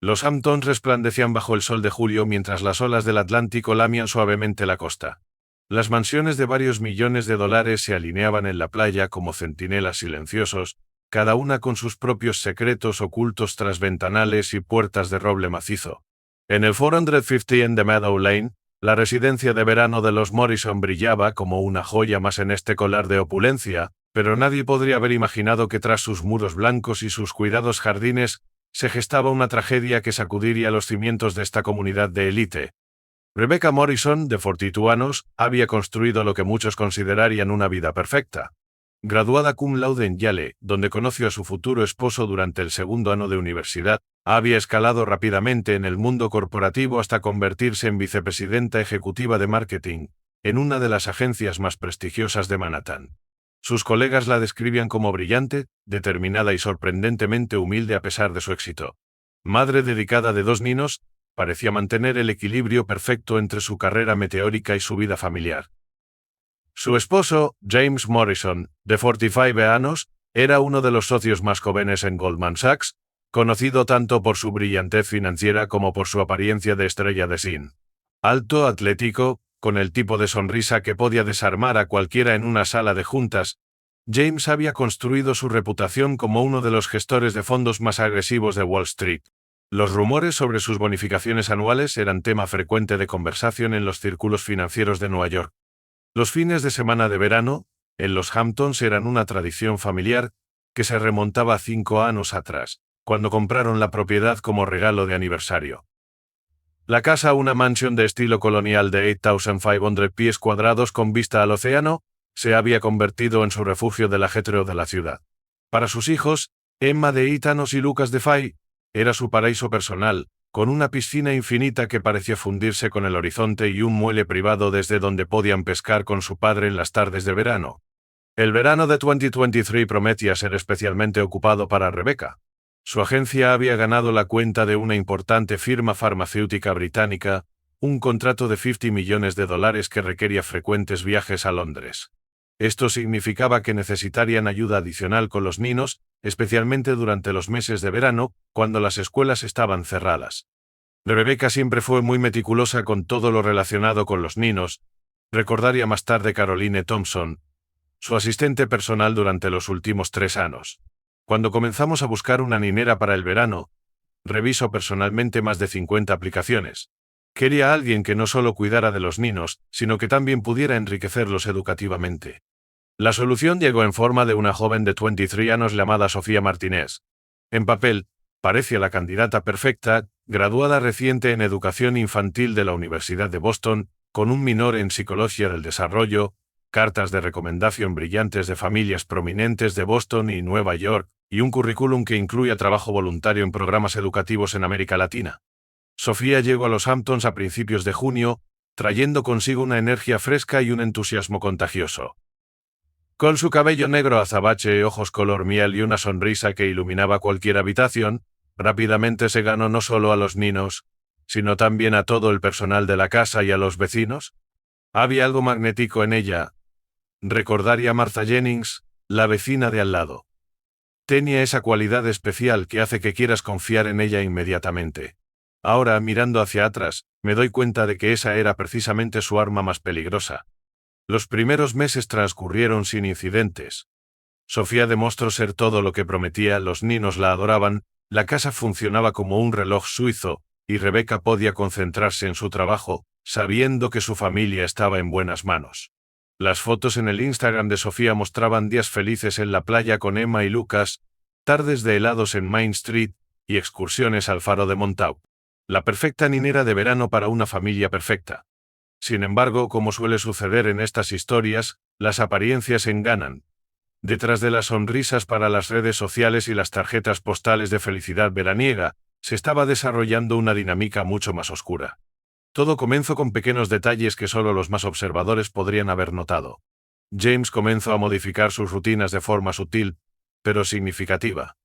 Los Hamptons resplandecían bajo el sol de julio mientras las olas del Atlántico lamían suavemente la costa. Las mansiones de varios millones de dólares se alineaban en la playa como centinelas silenciosos, cada una con sus propios secretos ocultos tras ventanales y puertas de roble macizo. En el 450 en The Meadow Lane, la residencia de verano de los Morrison brillaba como una joya más en este colar de opulencia, pero nadie podría haber imaginado que tras sus muros blancos y sus cuidados jardines se gestaba una tragedia que sacudiría los cimientos de esta comunidad de élite. Rebecca Morrison, de 42 años, había construido lo que muchos considerarían una vida perfecta. Graduada cum laude en Yale, donde conoció a su futuro esposo durante el segundo año de universidad, había escalado rápidamente en el mundo corporativo hasta convertirse en vicepresidenta ejecutiva de marketing, en una de las agencias más prestigiosas de Manhattan. Sus colegas la describían como brillante, determinada y sorprendentemente humilde a pesar de su éxito. Madre dedicada de 2 niños, parecía mantener el equilibrio perfecto entre su carrera meteórica y su vida familiar. Su esposo, James Morrison, de 45 años, era uno de los socios más jóvenes en Goldman Sachs, conocido tanto por su brillantez financiera como por su apariencia de estrella de cine. Alto, atlético, con el tipo de sonrisa que podía desarmar a cualquiera en una sala de juntas, James había construido su reputación como uno de los gestores de fondos más agresivos de Wall Street. Los rumores sobre sus bonificaciones anuales eran tema frecuente de conversación en los círculos financieros de Nueva York. Los fines de semana de verano, en los Hamptons eran una tradición familiar que se remontaba a 5 años atrás, cuando compraron la propiedad como regalo de aniversario. La casa, una mansión de estilo colonial de 8,500 pies cuadrados con vista al océano, se había convertido en su refugio del ajetreo de la ciudad. Para sus hijos, Emma de 8 años y Lucas de 5, era su paraíso personal, con una piscina infinita que parecía fundirse con el horizonte y un muelle privado desde donde podían pescar con su padre en las tardes de verano. El verano de 2023 prometía ser especialmente ocupado para Rebecca. Su agencia había ganado la cuenta de una importante firma farmacéutica británica, un contrato de $50 millones que requería frecuentes viajes a Londres. Esto significaba que necesitarían ayuda adicional con los niños, especialmente durante los meses de verano, cuando las escuelas estaban cerradas. Rebecca siempre fue muy meticulosa con todo lo relacionado con los niños, recordaría más tarde Caroline Thompson, su asistente personal durante los últimos 3 años. Cuando comenzamos a buscar una niñera para el verano, revisó personalmente más de 50 aplicaciones. Quería a alguien que no solo cuidara de los niños, sino que también pudiera enriquecerlos educativamente. La solución llegó en forma de una joven de 23 años llamada Sofía Martínez. En papel, parecía la candidata perfecta, graduada reciente en educación infantil de la Universidad de Boston, con un minor en psicología del desarrollo, cartas de recomendación brillantes de familias prominentes de Boston y Nueva York, y un currículum que incluía trabajo voluntario en programas educativos en América Latina. Sofía llegó a los Hamptons a principios de junio, trayendo consigo una energía fresca y un entusiasmo contagioso. Con su cabello negro azabache, ojos color miel y una sonrisa que iluminaba cualquier habitación, rápidamente se ganó no solo a los niños, sino también a todo el personal de la casa y a los vecinos. Había algo magnético en ella. Recordaría a Martha Jennings, la vecina de al lado. Tenía esa cualidad especial que hace que quieras confiar en ella inmediatamente. Ahora, mirando hacia atrás, me doy cuenta de que esa era precisamente su arma más peligrosa. Los primeros meses transcurrieron sin incidentes. Sofía demostró ser todo lo que prometía, los niños la adoraban, la casa funcionaba como un reloj suizo, y Rebecca podía concentrarse en su trabajo, sabiendo que su familia estaba en buenas manos. Las fotos en el Instagram de Sofía mostraban días felices en la playa con Emma y Lucas, tardes de helados en Main Street, y excursiones al faro de Montauk. La perfecta niñera de verano para una familia perfecta. Sin embargo, como suele suceder en estas historias, las apariencias engañan. Detrás de las sonrisas para las redes sociales y las tarjetas postales de felicidad veraniega, se estaba desarrollando una dinámica mucho más oscura. Todo comenzó con pequeños detalles que solo los más observadores podrían haber notado. James comenzó a modificar sus rutinas de forma sutil, pero significativa.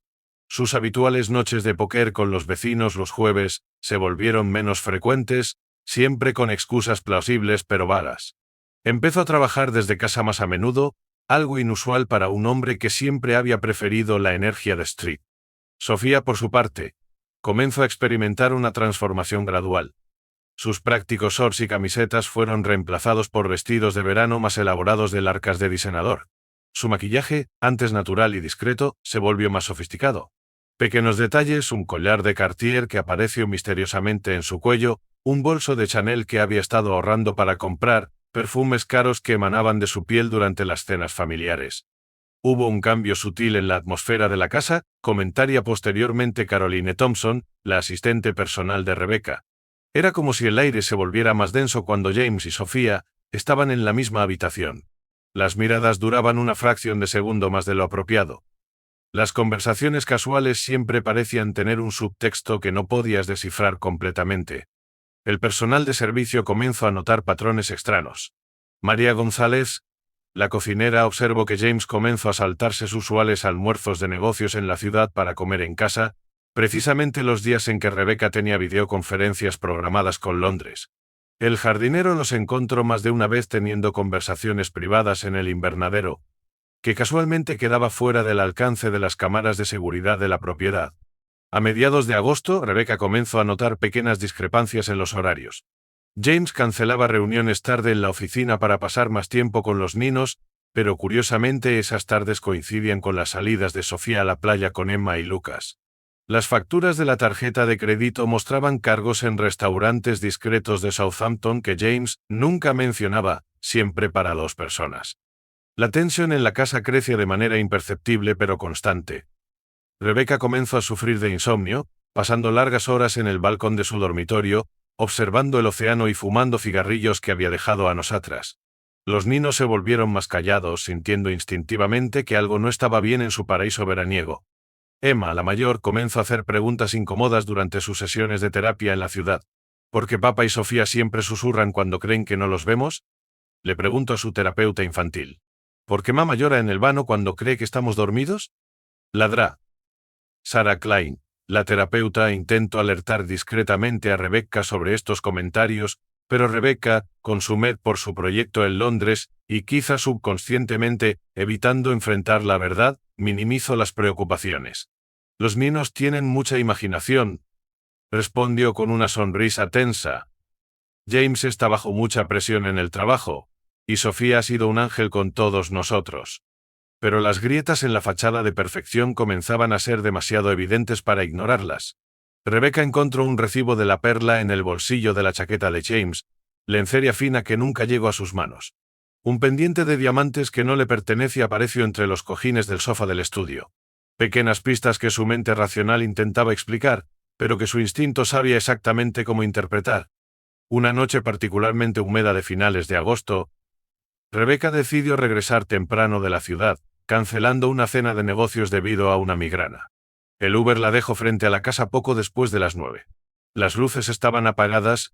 Sus habituales noches de póker con los vecinos los jueves se volvieron menos frecuentes, siempre con excusas plausibles pero vagas. Empezó a trabajar desde casa más a menudo, algo inusual para un hombre que siempre había preferido la energía de Street. Sofía, por su parte, comenzó a experimentar una transformación gradual. Sus prácticos shorts y camisetas fueron reemplazados por vestidos de verano más elaborados del arcas de diseñador. Su maquillaje, antes natural y discreto, se volvió más sofisticado. Pequeños detalles, un collar de Cartier que apareció misteriosamente en su cuello, un bolso de Chanel que había estado ahorrando para comprar, perfumes caros que emanaban de su piel durante las cenas familiares. Hubo un cambio sutil en la atmósfera de la casa, comentaría posteriormente Caroline Thompson, la asistente personal de Rebecca. Era como si el aire se volviera más denso cuando James y Sofía estaban en la misma habitación. Las miradas duraban una fracción de segundo más de lo apropiado. Las conversaciones casuales siempre parecían tener un subtexto que no podías descifrar completamente. El personal de servicio comenzó a notar patrones extraños. María González, la cocinera, observó que James comenzó a saltarse sus usuales almuerzos de negocios en la ciudad para comer en casa, precisamente los días en que Rebecca tenía videoconferencias programadas con Londres. El jardinero los encontró más de una vez teniendo conversaciones privadas en el invernadero, que casualmente quedaba fuera del alcance de las cámaras de seguridad de la propiedad. A mediados de agosto, Rebecca comenzó a notar pequeñas discrepancias en los horarios. James cancelaba reuniones tarde en la oficina para pasar más tiempo con los niños, pero curiosamente esas tardes coincidían con las salidas de Sofía a la playa con Emma y Lucas. Las facturas de la tarjeta de crédito mostraban cargos en restaurantes discretos de Southampton que James nunca mencionaba, siempre para 2 personas. La tensión en la casa crecía de manera imperceptible pero constante. Rebecca comenzó a sufrir de insomnio, pasando largas horas en el balcón de su dormitorio, observando el océano y fumando cigarrillos que había dejado años atrás. Los niños se volvieron más callados, sintiendo instintivamente que algo no estaba bien en su paraíso veraniego. Emma, la mayor, comenzó a hacer preguntas incómodas durante sus sesiones de terapia en la ciudad. ¿Por qué papá y Sofía siempre susurran cuando creen que no los vemos? Le preguntó a su terapeuta infantil. ¿Por qué mamá llora en el vano cuando cree que estamos dormidos? Ladrá. Sarah Klein, la terapeuta, intentó alertar discretamente a Rebecca sobre estos comentarios, pero Rebecca, consumida por su proyecto en Londres, y quizá subconscientemente, evitando enfrentar la verdad, minimizó las preocupaciones. Los niños tienen mucha imaginación, respondió con una sonrisa tensa. James está bajo mucha presión en el trabajo, y Sofía ha sido un ángel con todos nosotros. Pero las grietas en la fachada de perfección comenzaban a ser demasiado evidentes para ignorarlas. Rebecca encontró un recibo de la perla en el bolsillo de la chaqueta de James, lencería fina que nunca llegó a sus manos. Un pendiente de diamantes que no le pertenecía apareció entre los cojines del sofá del estudio. Pequeñas pistas que su mente racional intentaba explicar, pero que su instinto sabía exactamente cómo interpretar. Una noche particularmente húmeda de finales de agosto, Rebecca decidió regresar temprano de la ciudad, cancelando una cena de negocios debido a una migraña. El Uber la dejó frente a la casa poco después de las 9. Las luces estaban apagadas,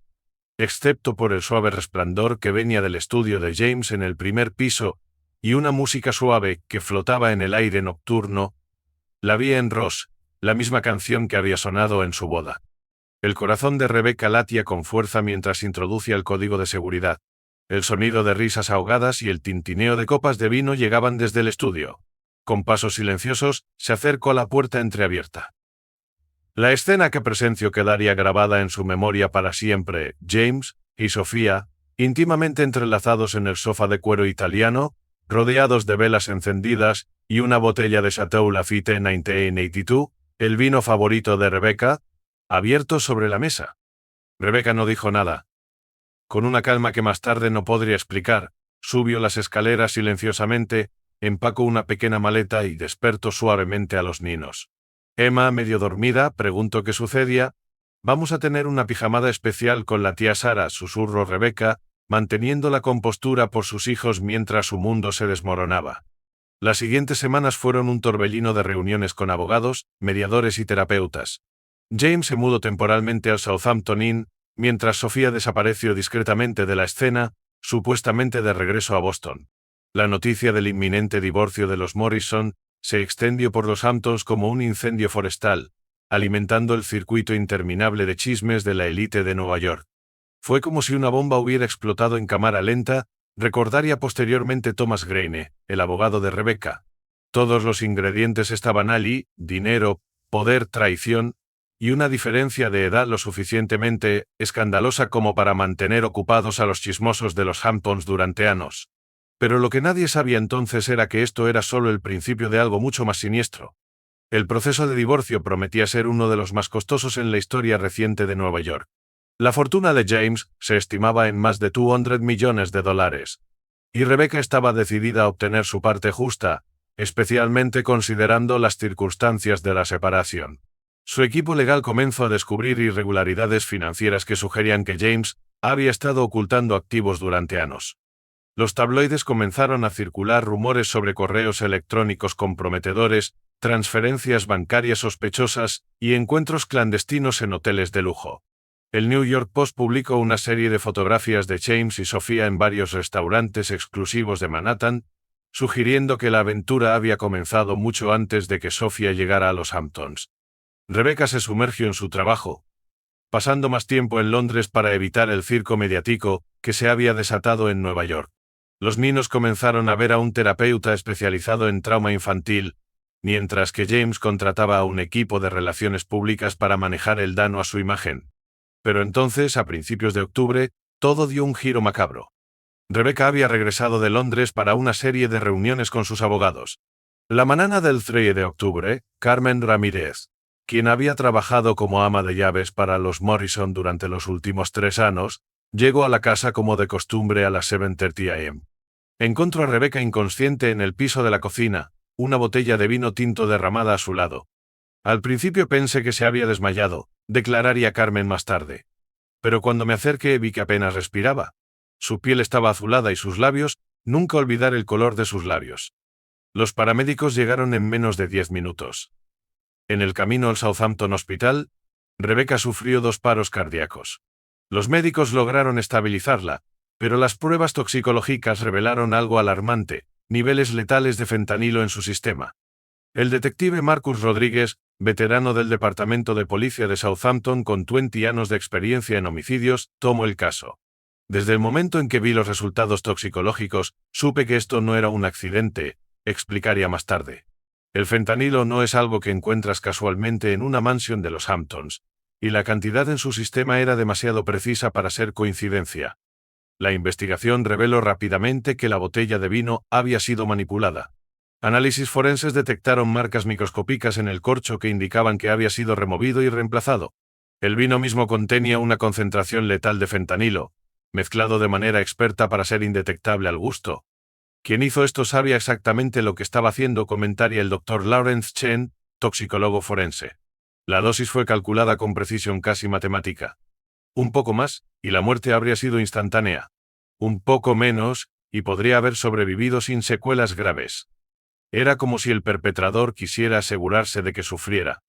excepto por el suave resplandor que venía del estudio de James en el primer piso, y una música suave que flotaba en el aire nocturno. La vi en Ross, la misma canción que había sonado en su boda. El corazón de Rebecca latía con fuerza mientras introducía el código de seguridad. El sonido de risas ahogadas y el tintineo de copas de vino llegaban desde el estudio. Con pasos silenciosos, se acercó a la puerta entreabierta. La escena que presenció quedaría grabada en su memoria para siempre. James y Sofía, íntimamente entrelazados en el sofá de cuero italiano, rodeados de velas encendidas, y una botella de Chateau Lafite 1982, el vino favorito de Rebecca, abierto sobre la mesa. Rebecca no dijo nada. Con una calma que más tarde no podría explicar, subió las escaleras silenciosamente, empacó una pequeña maleta y despertó suavemente a los niños. Emma, medio dormida, preguntó qué sucedía. «Vamos a tener una pijamada especial con la tía Sara», susurró Rebecca, manteniendo la compostura por sus hijos mientras su mundo se desmoronaba. Las siguientes semanas fueron un torbellino de reuniones con abogados, mediadores y terapeutas. James se mudó temporalmente al Southampton Inn, mientras Sofía desapareció discretamente de la escena, supuestamente de regreso a Boston. La noticia del inminente divorcio de los Morrison se extendió por los Hamptons como un incendio forestal, alimentando el circuito interminable de chismes de la élite de Nueva York. Fue como si una bomba hubiera explotado en cámara lenta, recordaría posteriormente Thomas Greene, el abogado de Rebecca. Todos los ingredientes estaban allí: dinero, poder, traición. y una diferencia de edad lo suficientemente escandalosa como para mantener ocupados a los chismosos de los Hamptons durante años. Pero lo que nadie sabía entonces era que esto era solo el principio de algo mucho más siniestro. El proceso de divorcio prometía ser uno de los más costosos en la historia reciente de Nueva York. La fortuna de James se estimaba en más de $200 millones, y Rebecca estaba decidida a obtener su parte justa, especialmente considerando las circunstancias de la separación. Su equipo legal comenzó a descubrir irregularidades financieras que sugerían que James había estado ocultando activos durante años. Los tabloides comenzaron a circular rumores sobre correos electrónicos comprometedores, transferencias bancarias sospechosas y encuentros clandestinos en hoteles de lujo. El New York Post publicó una serie de fotografías de James y Sofía en varios restaurantes exclusivos de Manhattan, sugiriendo que la aventura había comenzado mucho antes de que Sofía llegara a los Hamptons. Rebecca se sumergió en su trabajo, pasando más tiempo en Londres para evitar el circo mediático que se había desatado en Nueva York. Los niños comenzaron a ver a un terapeuta especializado en trauma infantil, mientras que James contrataba a un equipo de relaciones públicas para manejar el daño a su imagen. Pero entonces, a principios de octubre, todo dio un giro macabro. Rebecca había regresado de Londres para una serie de reuniones con sus abogados. La mañana del 3 de octubre, Carmen Ramírez, quien había trabajado como ama de llaves para los Morrison durante los últimos 3 años, llegó a la casa como de costumbre a las 7:30 am. Encontró a Rebecca inconsciente en el piso de la cocina, una botella de vino tinto derramada a su lado. Al principio pensé que se había desmayado, declararía Carmen más tarde. Pero cuando me acerqué vi que apenas respiraba. Su piel estaba azulada y sus labios, nunca olvidar el color de sus labios. Los paramédicos llegaron en menos de 10 minutos. En el camino al Southampton Hospital, Rebecca sufrió 2 paros cardíacos. Los médicos lograron estabilizarla, pero las pruebas toxicológicas revelaron algo alarmante: niveles letales de fentanilo en su sistema. El detective Marcus Rodríguez, veterano del Departamento de Policía de Southampton con 20 años de experiencia en homicidios, tomó el caso. Desde el momento en que vi los resultados toxicológicos, supe que esto no era un accidente, explicaría más tarde. El fentanilo no es algo que encuentras casualmente en una mansión de los Hamptons, y la cantidad en su sistema era demasiado precisa para ser coincidencia. La investigación reveló rápidamente que la botella de vino había sido manipulada. Análisis forenses detectaron marcas microscópicas en el corcho que indicaban que había sido removido y reemplazado. El vino mismo contenía una concentración letal de fentanilo, mezclado de manera experta para ser indetectable al gusto. Quien hizo esto sabía exactamente lo que estaba haciendo, comentaría el Dr. Lawrence Chen, toxicólogo forense. La dosis fue calculada con precisión casi matemática. Un poco más, y la muerte habría sido instantánea. Un poco menos, y podría haber sobrevivido sin secuelas graves. Era como si el perpetrador quisiera asegurarse de que sufriera.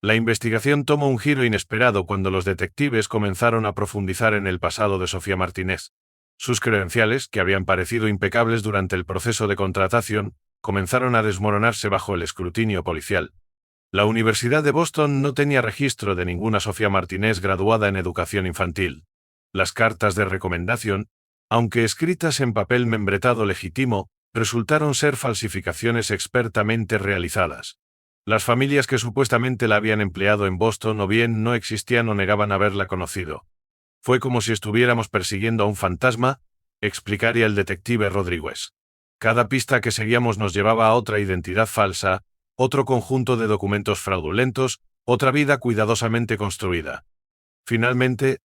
La investigación tomó un giro inesperado cuando los detectives comenzaron a profundizar en el pasado de Sofía Martínez. Sus credenciales, que habían parecido impecables durante el proceso de contratación, comenzaron a desmoronarse bajo el escrutinio policial. La Universidad de Boston no tenía registro de ninguna Sofía Martínez graduada en educación infantil. Las cartas de recomendación, aunque escritas en papel membretado legítimo, resultaron ser falsificaciones expertamente realizadas. Las familias que supuestamente la habían empleado en Boston o bien no existían o negaban haberla conocido. Fue como si estuviéramos persiguiendo a un fantasma, explicaría el detective Rodríguez. Cada pista que seguíamos nos llevaba a otra identidad falsa, otro conjunto de documentos fraudulentos, otra vida cuidadosamente construida. Finalmente,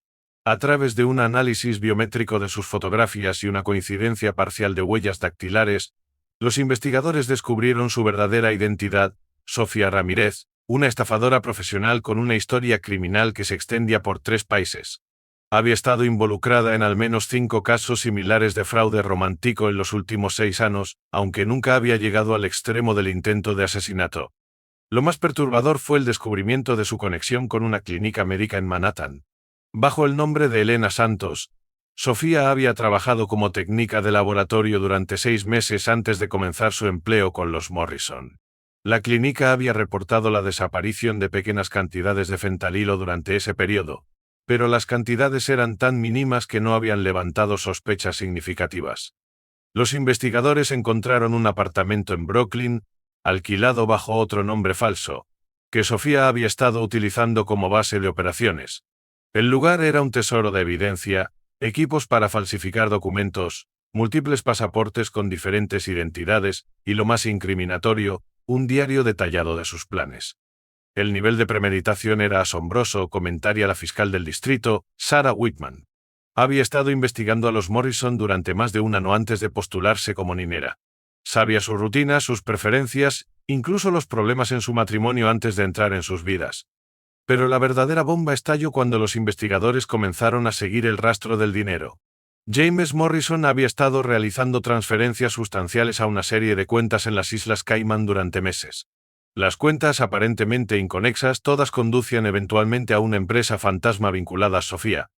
a través de un análisis biométrico de sus fotografías y una coincidencia parcial de huellas dactilares, los investigadores descubrieron su verdadera identidad: Sofía Ramírez, una estafadora profesional con una historia criminal que se extendía por 3 países. Había estado involucrada en al menos 5 casos similares de fraude romántico en los últimos 6 años, aunque nunca había llegado al extremo del intento de asesinato. Lo más perturbador fue el descubrimiento de su conexión con una clínica médica en Manhattan. Bajo el nombre de Elena Santos, Sofía había trabajado como técnica de laboratorio durante 6 meses antes de comenzar su empleo con los Morrison. La clínica había reportado la desaparición de pequeñas cantidades de fentanilo durante ese periodo, pero las cantidades eran tan mínimas que no habían levantado sospechas significativas. Los investigadores encontraron un apartamento en Brooklyn, alquilado bajo otro nombre falso, que Sofía había estado utilizando como base de operaciones. El lugar era un tesoro de evidencia, equipos para falsificar documentos, múltiples pasaportes con diferentes identidades y, lo más incriminatorio, un diario detallado de sus planes. El nivel de premeditación era asombroso, comentaría la fiscal del distrito, Sarah Whitman. Había estado investigando a los Morrison durante más de un año antes de postularse como niñera. Sabía su rutina, sus preferencias, incluso los problemas en su matrimonio antes de entrar en sus vidas. Pero la verdadera bomba estalló cuando los investigadores comenzaron a seguir el rastro del dinero. James Morrison había estado realizando transferencias sustanciales a una serie de cuentas en las Islas Caimán durante meses. Las cuentas aparentemente inconexas todas conducían eventualmente a una empresa fantasma vinculada a Sofía.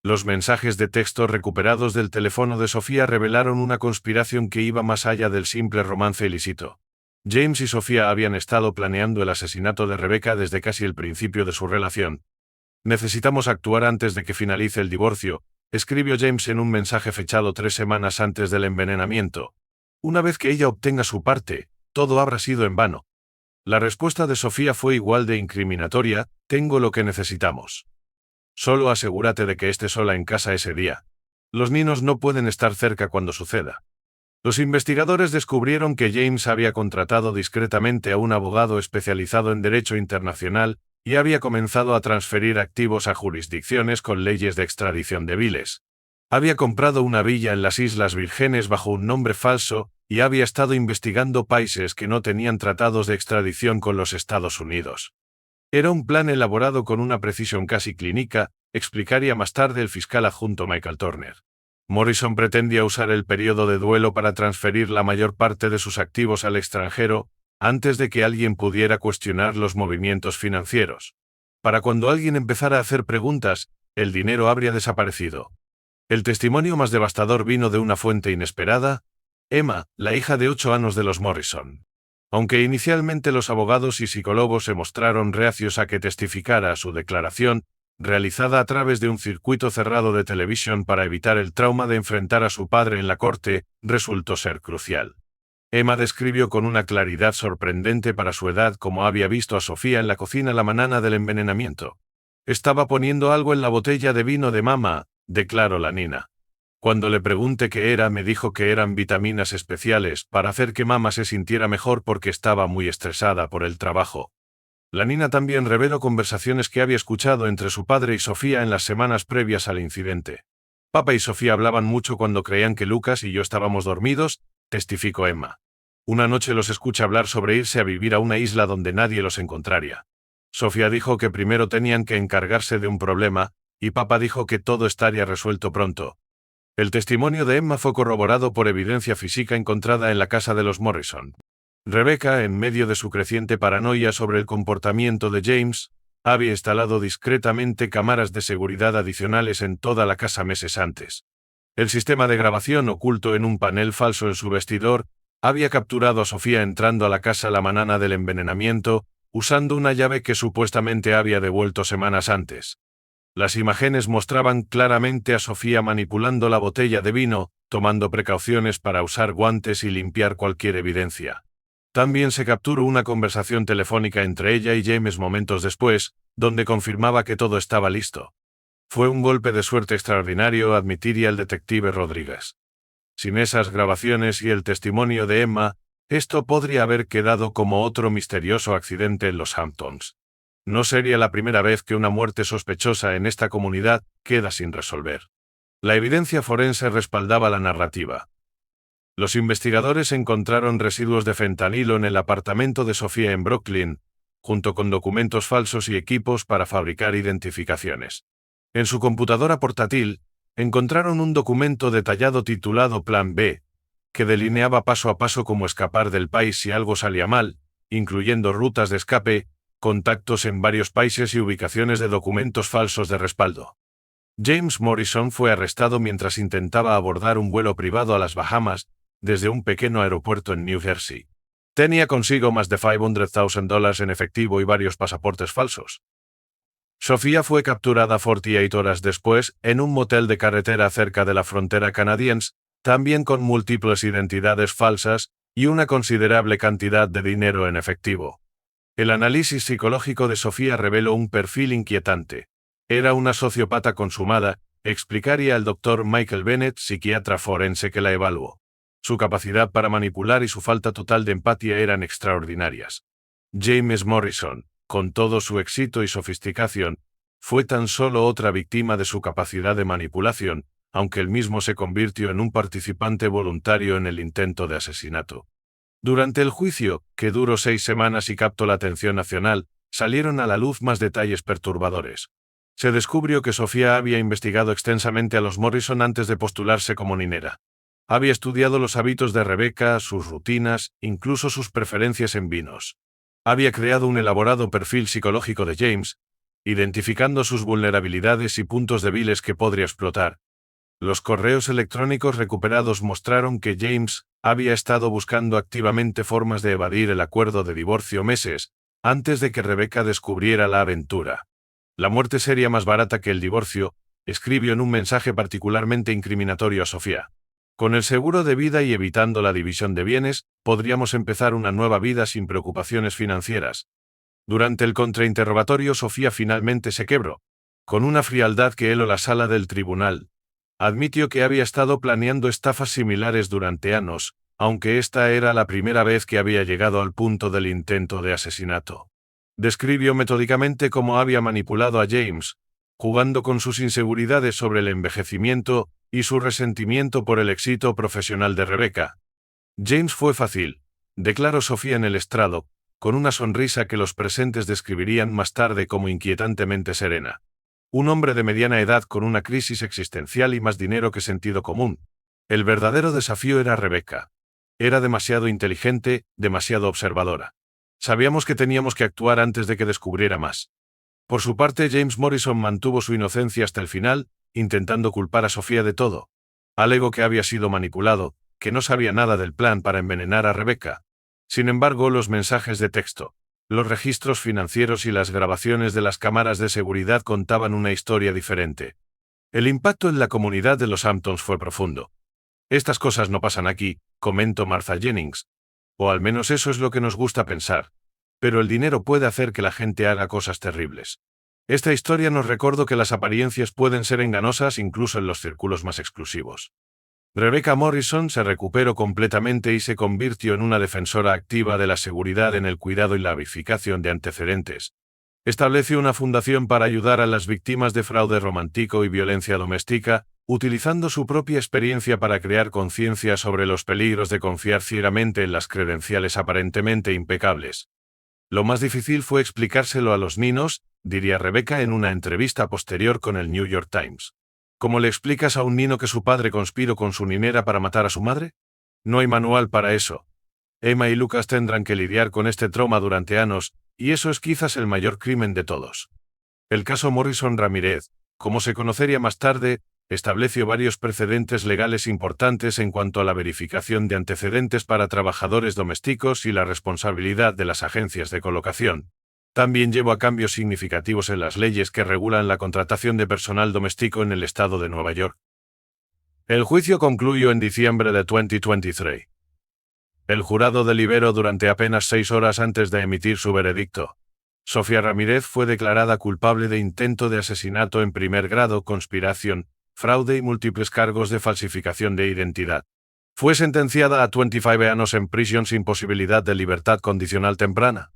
Los mensajes de texto recuperados del teléfono de Sofía revelaron una conspiración que iba más allá del simple romance ilícito. James y Sofía habían estado planeando el asesinato de Rebecca desde casi el principio de su relación. «Necesitamos actuar antes de que finalice el divorcio», escribió James en un mensaje fechado 3 semanas antes del envenenamiento. «Una vez que ella obtenga su parte, todo habrá sido en vano». La respuesta de Sofía fue igual de incriminatoria: «Tengo lo que necesitamos. Solo asegúrate de que esté sola en casa ese día. Los niños no pueden estar cerca cuando suceda». Los investigadores descubrieron que James había contratado discretamente a un abogado especializado en derecho internacional y había comenzado a transferir activos a jurisdicciones con leyes de extradición débiles. Había comprado una villa en las Islas Vírgenes bajo un nombre falso y había estado investigando países que no tenían tratados de extradición con los Estados Unidos. Era un plan elaborado con una precisión casi clínica, explicaría más tarde el fiscal adjunto Michael Turner. Morrison pretendía usar el periodo de duelo para transferir la mayor parte de sus activos al extranjero, antes de que alguien pudiera cuestionar los movimientos financieros. Para cuando alguien empezara a hacer preguntas, el dinero habría desaparecido. El testimonio más devastador vino de una fuente inesperada: Emma, la hija de 8 años de los Morrison. Aunque inicialmente los abogados y psicólogos se mostraron reacios a que testificara, su declaración, realizada a través de un circuito cerrado de televisión para evitar el trauma de enfrentar a su padre en la corte, resultó ser crucial. Emma describió con una claridad sorprendente para su edad cómo había visto a Sofía en la cocina la mañana del envenenamiento. «Estaba poniendo algo en la botella de vino de mamá», declaró la nina. «Cuando le pregunté qué era, me dijo que eran vitaminas especiales para hacer que mamá se sintiera mejor porque estaba muy estresada por el trabajo». La nina también reveló conversaciones que había escuchado entre su padre y Sofía en las semanas previas al incidente. «Papá y Sofía hablaban mucho cuando creían que Lucas y yo estábamos dormidos», testificó Emma. «Una noche los escuché hablar sobre irse a vivir a una isla donde nadie los encontraría. Sofía dijo que primero tenían que encargarse de un problema, y papá dijo que todo estaría resuelto pronto». El testimonio de Emma fue corroborado por evidencia física encontrada en la casa de los Morrison. Rebecca, en medio de su creciente paranoia sobre el comportamiento de James, había instalado discretamente cámaras de seguridad adicionales en toda la casa meses antes. El sistema de grabación oculto en un panel falso en su vestidor había capturado a Sofía entrando a la casa la mañana del envenenamiento, usando una llave que supuestamente había devuelto semanas antes. Las imágenes mostraban claramente a Sofía manipulando la botella de vino, tomando precauciones para usar guantes y limpiar cualquier evidencia. También se capturó una conversación telefónica entre ella y James momentos después, donde confirmaba que todo estaba listo. «Fue un golpe de suerte extraordinario», admitiría el detective Rodríguez. Sin esas grabaciones y el testimonio de Emma, esto podría haber quedado como otro misterioso accidente en los Hamptons. No sería la primera vez que una muerte sospechosa en esta comunidad queda sin resolver. La evidencia forense respaldaba la narrativa. Los investigadores encontraron residuos de fentanilo en el apartamento de Sofía en Brooklyn, junto con documentos falsos y equipos para fabricar identificaciones. En su computadora portátil, encontraron un documento detallado titulado Plan B, que delineaba paso a paso cómo escapar del país si algo salía mal, incluyendo rutas de escape, contactos en varios países y ubicaciones de documentos falsos de respaldo. James Morrison fue arrestado mientras intentaba abordar un vuelo privado a las Bahamas, desde un pequeño aeropuerto en New Jersey. Tenía consigo más de $500,000 en efectivo y varios pasaportes falsos. Sofía fue capturada 48 horas después en un motel de carretera cerca de la frontera canadiense, también con múltiples identidades falsas y una considerable cantidad de dinero en efectivo. El análisis psicológico de Sofía reveló un perfil inquietante. Era una sociópata consumada, explicaría el Dr. Michael Bennett, psiquiatra forense que la evaluó. Su capacidad para manipular y su falta total de empatía eran extraordinarias. James Morrison, con todo su éxito y sofisticación, fue tan solo otra víctima de su capacidad de manipulación, aunque él mismo se convirtió en un participante voluntario en el intento de asesinato. Durante el juicio, que duró 6 semanas y captó la atención nacional, salieron a la luz más detalles perturbadores. Se descubrió que Sofía había investigado extensamente a los Morrison antes de postularse como niñera. Había estudiado los hábitos de Rebecca, sus rutinas, incluso sus preferencias en vinos. Había creado un elaborado perfil psicológico de James, identificando sus vulnerabilidades y puntos débiles que podría explotar. Los correos electrónicos recuperados mostraron que James había estado buscando activamente formas de evadir el acuerdo de divorcio meses antes de que Rebecca descubriera la aventura. La muerte sería más barata que el divorcio, escribió en un mensaje particularmente incriminatorio a Sofía. Con el seguro de vida y evitando la división de bienes, podríamos empezar una nueva vida sin preocupaciones financieras. Durante el contrainterrogatorio, Sofía finalmente se quebró, con una frialdad que heló la sala del tribunal. Admitió que había estado planeando estafas similares durante años, aunque esta era la primera vez que había llegado al punto del intento de asesinato. Describió metódicamente cómo había manipulado a James, jugando con sus inseguridades sobre el envejecimiento y su resentimiento por el éxito profesional de Rebecca. James fue fácil, declaró Sofía en el estrado, con una sonrisa que los presentes describirían más tarde como inquietantemente serena. Un hombre de mediana edad con una crisis existencial y más dinero que sentido común. El verdadero desafío era Rebecca. Era demasiado inteligente, demasiado observadora. Sabíamos que teníamos que actuar antes de que descubriera más. Por su parte, James Morrison mantuvo su inocencia hasta el final, intentando culpar a Sofía de todo. Alegó que había sido manipulado, que no sabía nada del plan para envenenar a Rebecca. Sin embargo, los mensajes de texto, los registros financieros y las grabaciones de las cámaras de seguridad contaban una historia diferente. El impacto en la comunidad de los Hamptons fue profundo. Estas cosas no pasan aquí, comentó Martha Jennings. O al menos eso es lo que nos gusta pensar. Pero el dinero puede hacer que la gente haga cosas terribles. Esta historia nos recordó que las apariencias pueden ser engañosas incluso en los círculos más exclusivos. Rebecca Morrison se recuperó completamente y se convirtió en una defensora activa de la seguridad en el cuidado y la verificación de antecedentes. Estableció una fundación para ayudar a las víctimas de fraude romántico y violencia doméstica, utilizando su propia experiencia para crear conciencia sobre los peligros de confiar ciegamente en las credenciales aparentemente impecables. Lo más difícil fue explicárselo a los niños, diría Rebecca en una entrevista posterior con el New York Times. ¿Cómo le explicas a un niño que su padre conspiró con su niñera para matar a su madre? No hay manual para eso. Emma y Lucas tendrán que lidiar con este trauma durante años, y eso es quizás el mayor crimen de todos. El caso Morrison Ramírez, como se conocería más tarde, estableció varios precedentes legales importantes en cuanto a la verificación de antecedentes para trabajadores domésticos y la responsabilidad de las agencias de colocación. También llevó a cambios significativos en las leyes que regulan la contratación de personal doméstico en el estado de Nueva York. El juicio concluyó en diciembre de 2023. El jurado deliberó durante apenas 6 horas antes de emitir su veredicto. Sofía Ramírez fue declarada culpable de intento de asesinato en primer grado, conspiración, fraude y múltiples cargos de falsificación de identidad. Fue sentenciada a 25 años en prisión sin posibilidad de libertad condicional temprana.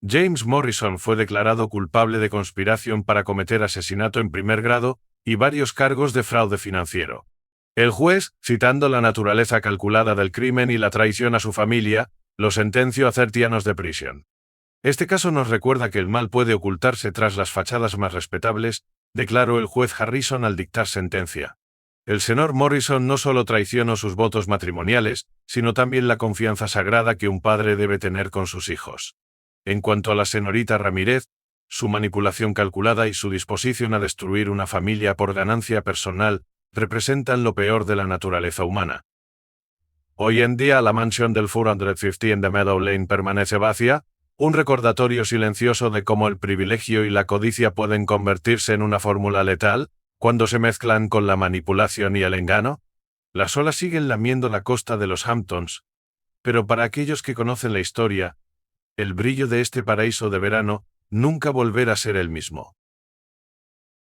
James Morrison fue declarado culpable de conspiración para cometer asesinato en primer grado y varios cargos de fraude financiero. El juez, citando la naturaleza calculada del crimen y la traición a su familia, lo sentenció a 30 años de prisión. Este caso nos recuerda que el mal puede ocultarse tras las fachadas más respetables, declaró el juez Harrison al dictar sentencia. El señor Morrison no solo traicionó sus votos matrimoniales, sino también la confianza sagrada que un padre debe tener con sus hijos. En cuanto a la señorita Ramírez, su manipulación calculada y su disposición a destruir una familia por ganancia personal representan lo peor de la naturaleza humana. Hoy en día la mansión del 450 en The Meadow Lane permanece vacía, un recordatorio silencioso de cómo el privilegio y la codicia pueden convertirse en una fórmula letal cuando se mezclan con la manipulación y el engaño. Las olas siguen lamiendo la costa de los Hamptons, pero para aquellos que conocen la historia, El brillo de este paraíso de verano nunca volverá a ser el mismo.